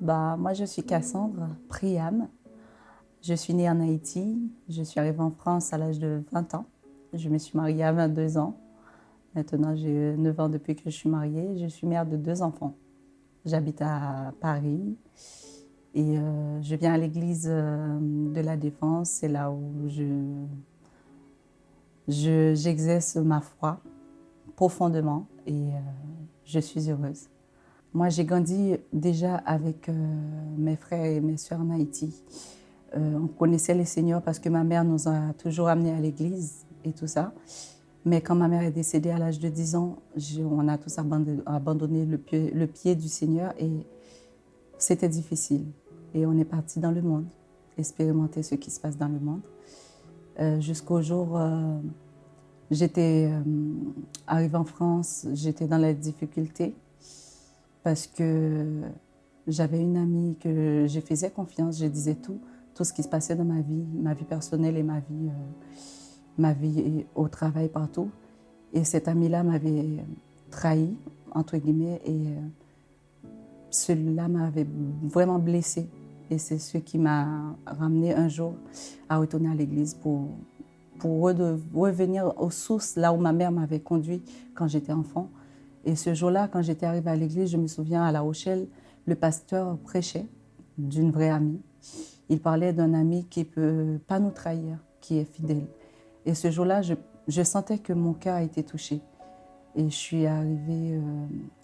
Moi, je suis Cassandre Priam. Je suis née en Haïti. Je suis arrivée en France à l'âge de 20 ans. Je me suis mariée à 22 ans. Maintenant, j'ai 9 ans depuis que je suis mariée. Je suis mère de 2 enfants. J'habite à Paris et je viens à l'église de la Défense. C'est là où j'exerce ma foi profondément et je suis heureuse. Moi, j'ai grandi déjà avec mes frères et mes sœurs en Haïti. On connaissait les seigneurs parce que ma mère nous a toujours amenés à l'église et tout ça. Mais quand ma mère est décédée à l'âge de 10 ans, on a tous abandonné le pied du Seigneur et c'était difficile. Et on est parti dans le monde, expérimenter ce qui se passe dans le monde. Jusqu'au jour, j'étais arrivée en France, j'étais dans la difficulté parce que j'avais une amie que je faisais confiance, je disais tout ce qui se passait dans ma vie personnelle et ma vie au travail, partout. Et cette amie-là m'avait trahi, entre guillemets, et cela m'avait vraiment blessée. Et c'est ce qui m'a ramenée un jour à retourner à l'église pour revenir aux sources, là où ma mère m'avait conduit quand j'étais enfant. Et ce jour-là, quand j'étais arrivée à l'église, je me souviens, à La Rochelle, le pasteur prêchait d'une vraie amie. Il parlait d'un ami qui ne peut pas nous trahir, qui est fidèle. Et ce jour-là, je sentais que mon cœur a été touché. Et je suis arrivée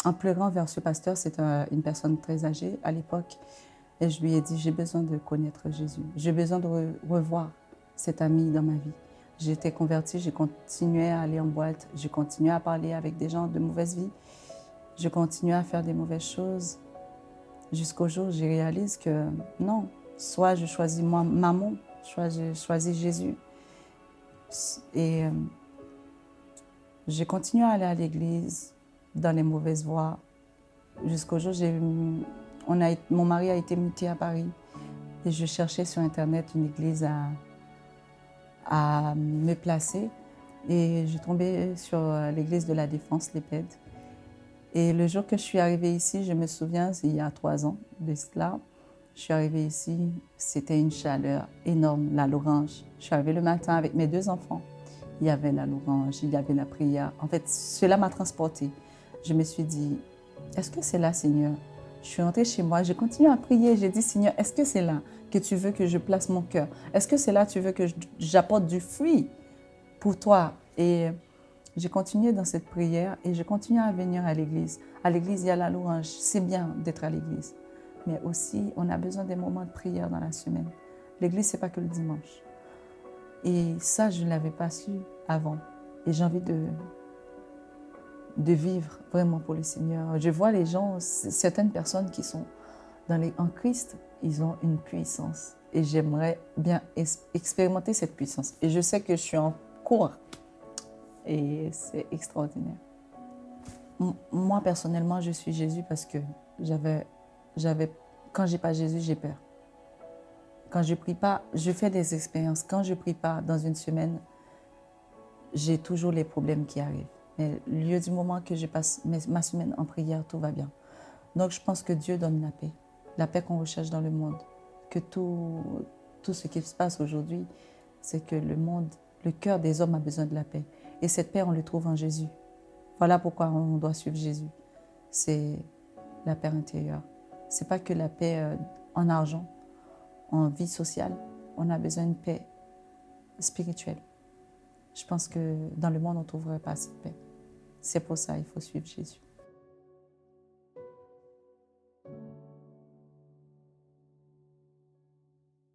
en pleurant vers ce pasteur. C'est une personne très âgée à l'époque. Et je lui ai dit, j'ai besoin de connaître Jésus. J'ai besoin de revoir cet ami dans ma vie. J'étais convertie, j'ai continué à aller en boîte, j'ai continué à parler avec des gens de mauvaise vie. Je continuais à faire des mauvaises choses. Jusqu'au jour où je réalise que non, soit je choisis moi, maman, soit je choisis Jésus. Et j'ai continué à aller à l'église dans les mauvaises voies. Jusqu'au jour où mon mari a été muté à Paris. Et je cherchais sur Internet une église à me placer. Et je tombais sur l'église de la Défense, l'EPED. Et le jour que je suis arrivée ici, je me souviens, il y a 3 ans de cela, je suis arrivée ici, c'était une chaleur énorme, la louange. Je suis arrivée le matin avec mes 2 enfants. Il y avait la louange, il y avait la prière. En fait, cela m'a transportée. Je me suis dit, est-ce que c'est là, Seigneur? Je suis rentrée chez moi, j'ai continué à prier. J'ai dit, Seigneur, est-ce que c'est là que tu veux que je place mon cœur? Est-ce que c'est là que tu veux que j'apporte du fruit pour toi? Et j'ai continué dans cette prière et je continue à venir à l'église. À l'église, il y a la louange. C'est bien d'être à l'église. Mais aussi, on a besoin des moments de prière dans la semaine. L'église, ce n'est pas que le dimanche. Et ça, je ne l'avais pas su avant. Et j'ai envie de vivre vraiment pour le Seigneur. Je vois les gens, certaines personnes qui sont en Christ, ils ont une puissance. Et j'aimerais bien expérimenter cette puissance. Et je sais que je suis en cours. Et c'est extraordinaire. Moi, personnellement, je suis Jésus parce que quand j'ai pas Jésus, j'ai peur. Quand je prie pas, je fais des expériences. Quand je prie pas dans une semaine, j'ai toujours les problèmes qui arrivent. Mais au lieu du moment que je passe ma semaine en prière, tout va bien. Donc, je pense que Dieu donne la paix qu'on recherche dans le monde. Que tout ce qui se passe aujourd'hui, c'est que le cœur des hommes a besoin de la paix. Et cette paix, on le trouve en Jésus. Voilà pourquoi on doit suivre Jésus. C'est la paix intérieure. Ce n'est pas que la paix en argent, en vie sociale. On a besoin de paix spirituelle. Je pense que dans le monde, on ne trouverait pas cette paix. C'est pour ça qu'il faut suivre Jésus.